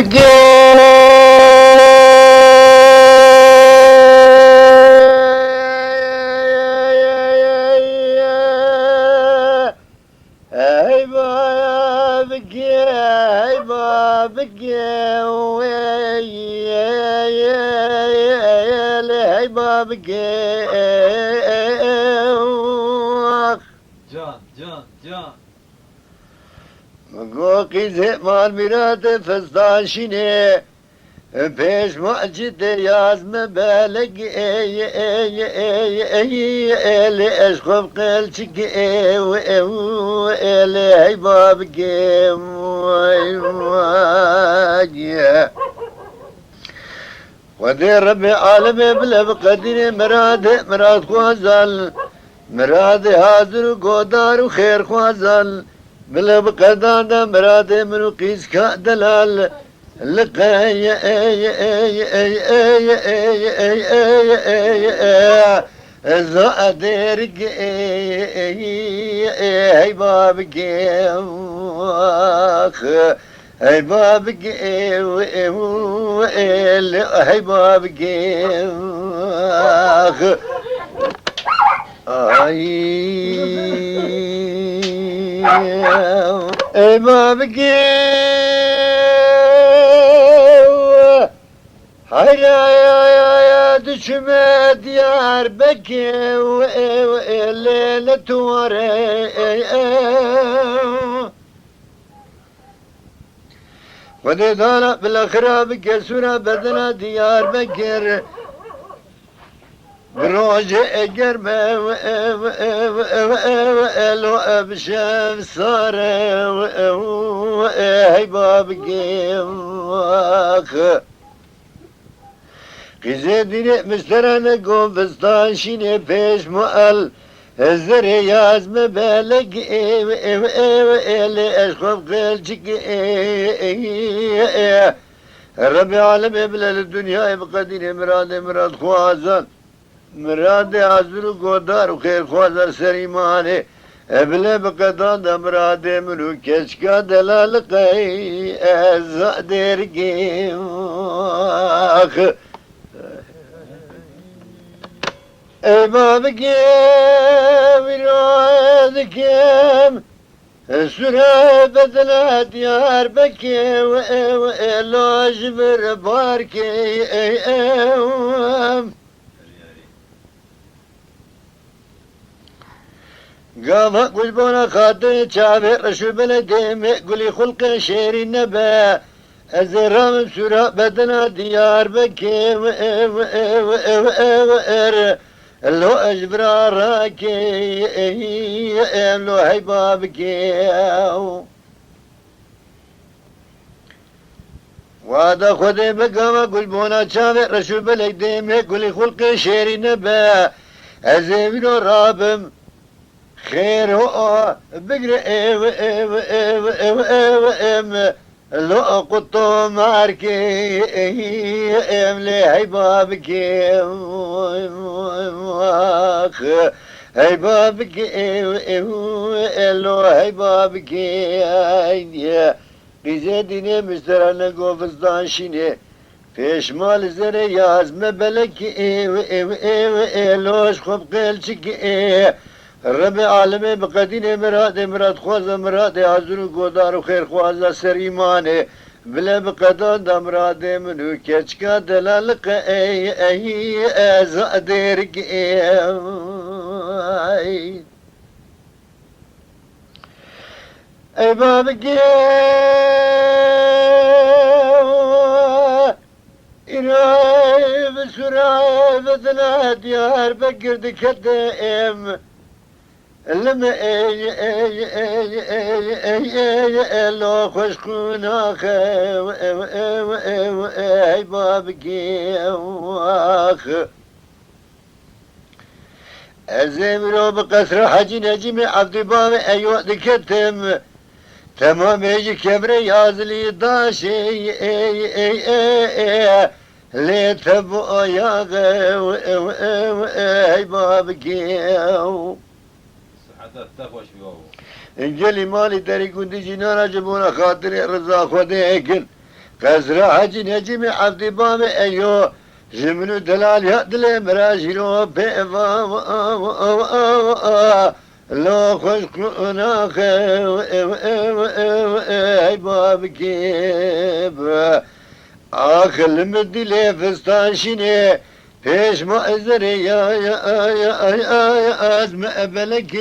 جان گوقی زمان میراد فستاشینه پیش معجد یازم بلگ ای ای ای ای ای اشخب قلچك ای ای بابك ودي ربي عالمي بلا بقدر مراد خوازل مراد حاضر قدار وخير خوازل بلا بقدر مراد منو قيس كدلال لقاي زادرق اي بابك اي بابك اي بابك اي بابك هيا دشمة ديار بكي الليلة وري ودي دانا بالاخرى بكسونا بدنا ديار بكر بروج قربة لو بشاف صار هي بابك قزدين مسترنا قوم بستانشين بيش مؤل الزري يازم بالك اللي اشخب قلتك ربي عالم بلا الدنيا بقدين مراد خوازن مراد عزر وقدار وخير خوازر سريماني بلا بقدان مراد منو كشكا دلالقي ازادرقي اي بابك ورادكم سورة بدنا ديار بكي ولو جبر باركي قام قلبونا خاطر شابر رشو بلديم قولي خلق شيري النبا ازرام سورة بدنا ديار بكي لو اجبر راكي لو هي بابكي وهذا خذي مقام قلبونا شابر رشو بلديم قولي خلق شيري النبا ازيبنو رابم خير هو بقرا لو قطو ماركي لي هي بابك هي بابك لو هي بابك قزدين مسترنا قوفزدان شيني فيش مال زري يازم بلك لوش خب قلتك رب عالمي بقدين مراد خوازة مراد عزر وقدار وخير خوازة سريماني بلا بقدان دا مراد منو كشكا دلالق اي ازادرق اي بابك إناي بسرعة بدنا ديار بقرد كدائم لما لو خشكونا اي بابك الزمرو بقصر حجي نجم عبد باب ايوه دكتم تمام يجي كبري يازلي داشي لي تبو يا اي بابك انجلي مالي داري كنت جنانا جبونا خاطري رزا خودي اكل قزرا حجي نجم عبد بام ايو جمنو دلال يدل مراجلو بيما لا خوش كنا خي بابكيب آخر مدلي فستاشيني پیش ما ازره یا از مقبلك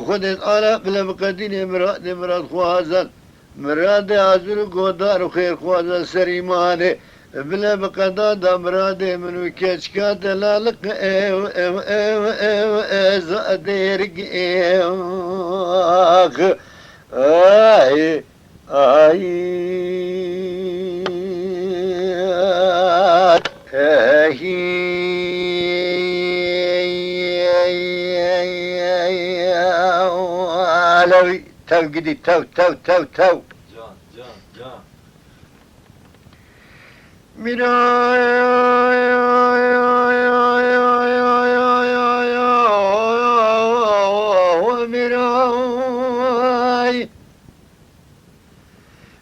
خودت آلا بلا مقدين مراد خوازن مراد عزر قدار وخير خوازن سريماني بلا مقداد مراد منو كشكا دلالك زاديرك آي آي علوي تو قدي تو جان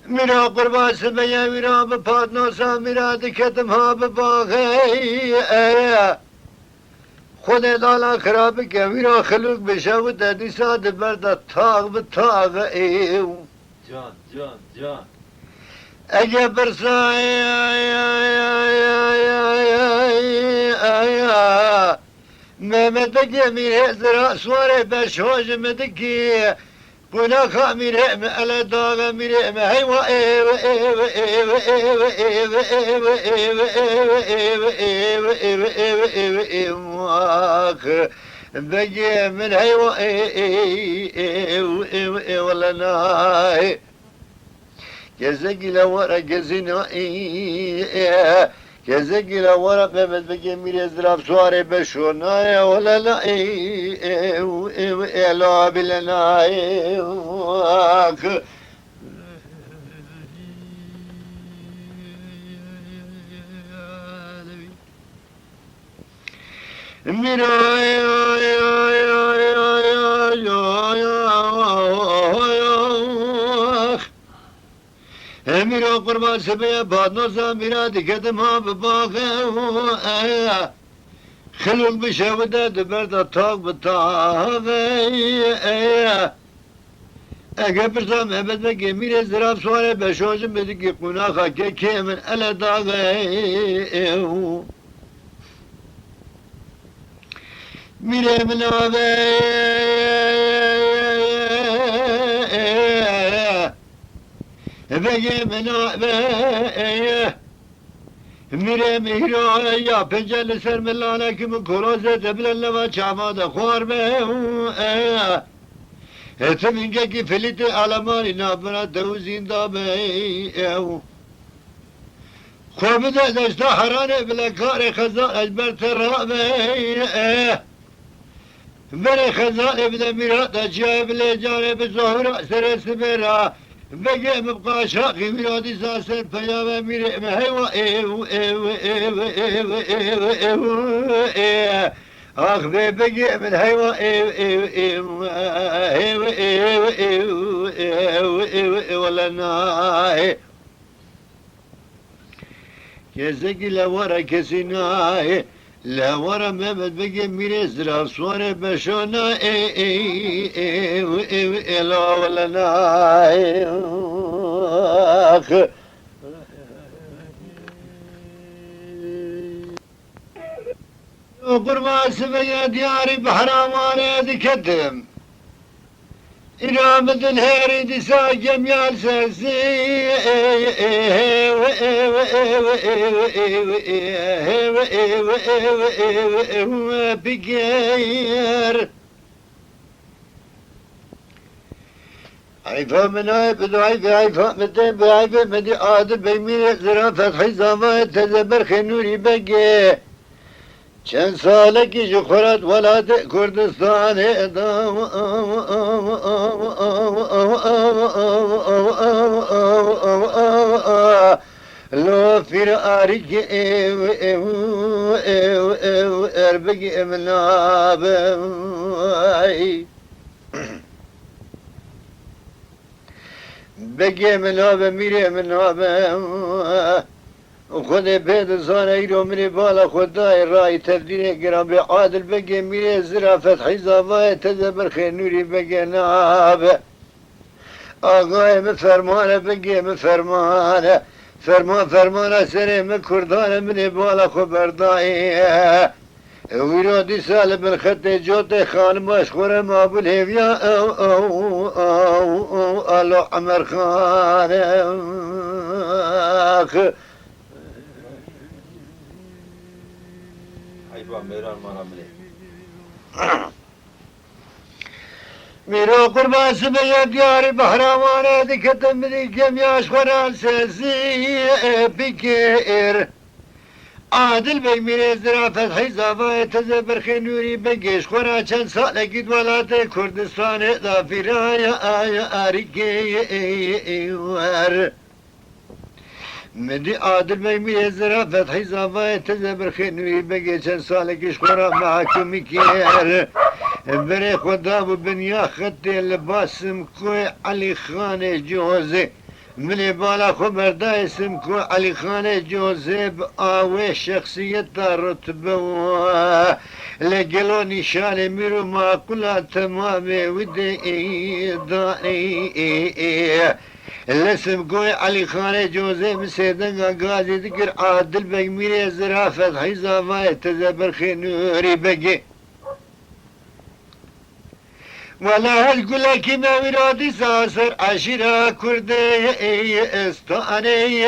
میرا قربان سبیا میرا بپاد نوسا میرا دکتم ها بباغی خود دالا خراب که میرا خلوق بشه و دادی ساد برد تاغ بتاغ ایو جان اگه برسای ممدگی میره زرا سواره بشوش مدگی قنا خاميره على داغ ميره هيوا بجي من هيوا ولا ناي جزاكي لورا جزينا جزاكي لورا بجي ميره زراب سواري بشونا ولا لا لا بلنا میرا قربان سبیا باد نوزا میرا دکتم ها بباغه خلوق بشه و داد برد تاق بتاغه اگه پرسام عبد بگه میره زراب سواره بشوشم بدگی قناخا که من الا داغه میره منابه بگه منابه میره میرا یا پنجل سر ملانا که من کروزه تبلن لما چاماده خوار به اتم اینگه که فلیت علمانی نابنا دوزین دابه خواب داشتا حرانه بلا کار خزان اجبر ترابه بره خزان بلا میرات اجیای بلا جانه بزهورا سر سبرا بگه مبقى شاقي میرادی ساسر پیامه میره مهیوا آخ بگه من هیوا ولا ناي كزقي لورا كسيناي لا ورا مبد بقي ميري زراب صوره بشونا لا ولا ناي قربان سبيا دياري بحراماني دكتم إرامة الهيري دسا جميال سرسي بقير عيفا من عيب عيفا مدين بعيفا مدي آدم بيمين زرا فتحي زمان تزبر خنوري بقي چند ساله کی جخورت ولاد کردستان لو فیر آریک اربگی امناب بگی من آبه میره من آبه خود بید زانه ایرو منی بالا خدای رای تبدیل گرام به عادل بگی میره زرافت حیزابای تزبر خیر نوری بگی نابه آقای مفرمانه بگی مفرمانه فرمان سری من کردانه منی بالا خبردایی ویرادی سال بالخط جوت خانماش خوره مابل هیویا آلو عمر خان حیوان میران مانا ملی میرو قربان سبیه دیاری بحرامانه دکتم بدی کمیاش خوران سیزی بکر عادل بی میره زرافت حیزابای تزه برخی نوری بگیش خورا چند ساله گید ولات کردستان دافرای آیا آریکی ور مدی عادل بی میره زرافت حیزابای تزه برخی نوری بگیش چند ساله گیش خورا محکومی کر بره خدا و بنیا خطی لباسم کوی علی خان جوزه منی بالا خبرده اسم کو علی خان جوزه آوه شخصیت رتبه و لگلو نشان میرو معقولا تمامه وده دانی الاسم کوی علی خان جوزه مسیدنگا گازی دکر عادل بگ میره زرافت حیزابای تزبر خینوری بگی ولا هالقول كما ورادي ساسر عشرة كردي استاني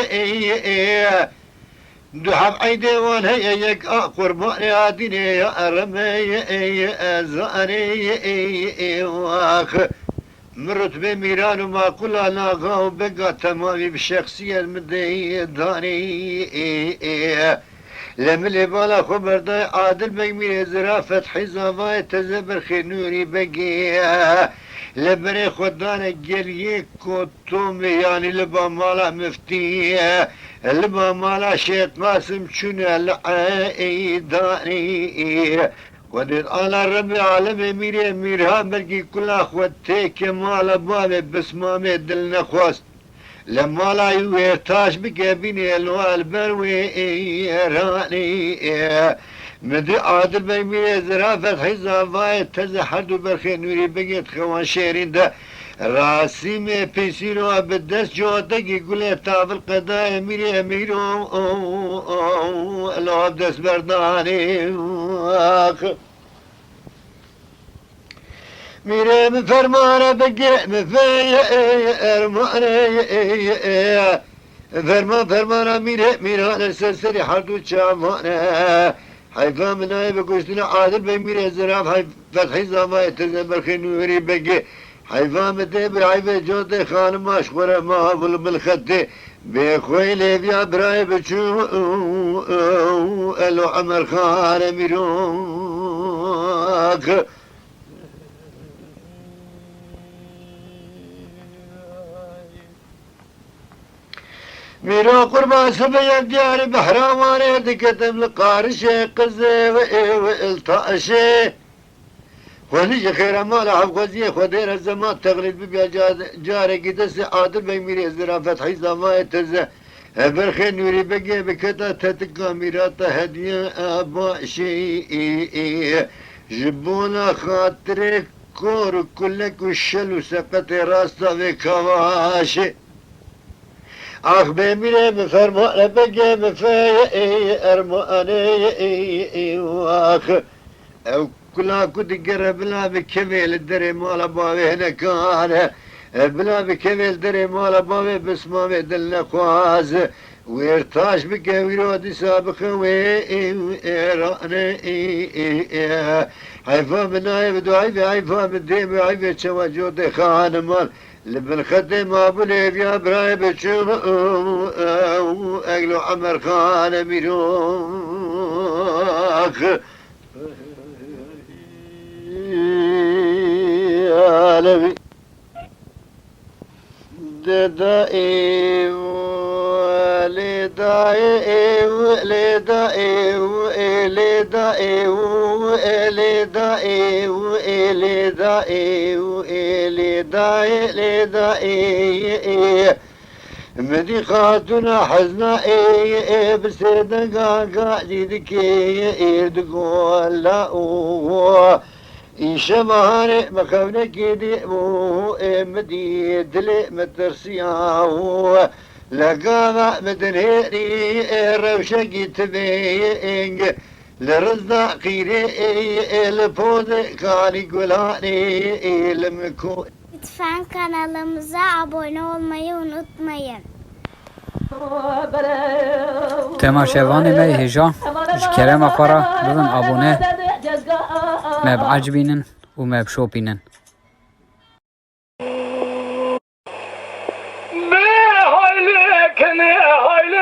دحب عيدي وان هيك قربان عاديني يا ارمي زاني واخ مرت بميران وما كل انا غاو بقى تمامي بالشخصية المدي داني لملي بالا خبرداي عادل بقمير زرافة حزاباي تزبر خنوري بقيا لبري خدانا قليك كوتومي يعني لبا مالا مفتية لبا مالا شيط قاسم شنو العايداني ودد على ربي عالمي ميري ميرها بلقي كل اخوتيك مالا بابي بس مامي دلنا خواست لما لا يويرتاش بقبيني الوال بروي راني مدي عادل بيمي زرافة حزافاي تزحد برخي نوري بقيت خوان شيرين ده راسي مي بيسيرو بدس جودك يقول تاب القضاء ميري اميرو الواب دس برداني میره فرمانه بگه فرمانه میره سرسری حردو چامانه حیفا منای بگوشتنا عادل بی میره زراف فتحی زمای تزبر خنوری بگه حیفا مده برعیب جوده خانم اشخوره ما بالخطه بخوی لیبیا برای بچو الو عمر خانه میرون میرا قربان سبيا دياري بحراماني دكتم لقارشة قزة والطاشة ونجي خير مال عبقزية خدير الزمان تغلب ببيا جاري قدس عادل بيميري زرافة حيزة ما يتزة برخي نوري بقي بكتا تتقى ميراتا هدية أباشي جبونا خاطرك كور كلك والشلو سقط راستا بكواشي آخ بمیره بفرمانه بگه بفای ارمانه آخ او کلا کدی گره بلا بکمیل دره مالا باوی هنکانه بلا بکمیل دره مالا باوی بسمامه دل نخواز ويرتاش بك ويرودي سابق ويراني حيفا بناي بدعي حيفا بالديم عيب شواجود خان مال لبن خدم ابو ليبيا براي بشوف اقلو عمر خان ميروخ عالمي ددائي والدائي مدي خاتنا حزنا بسيدنا قاقا جيدك تقول لا شمهاني مخونة كيدي مدي دلي مترسيا لقاما مدنهيري روشقي تبينج لرزا قيري الفوز كاني قلاني لمكو. Lütfen kanalımıza abone olmayı unutmayın. تماشاوان ما هجا كلام أخرى ببن أبونه ما بعجبينن وما بشوبينن هايلي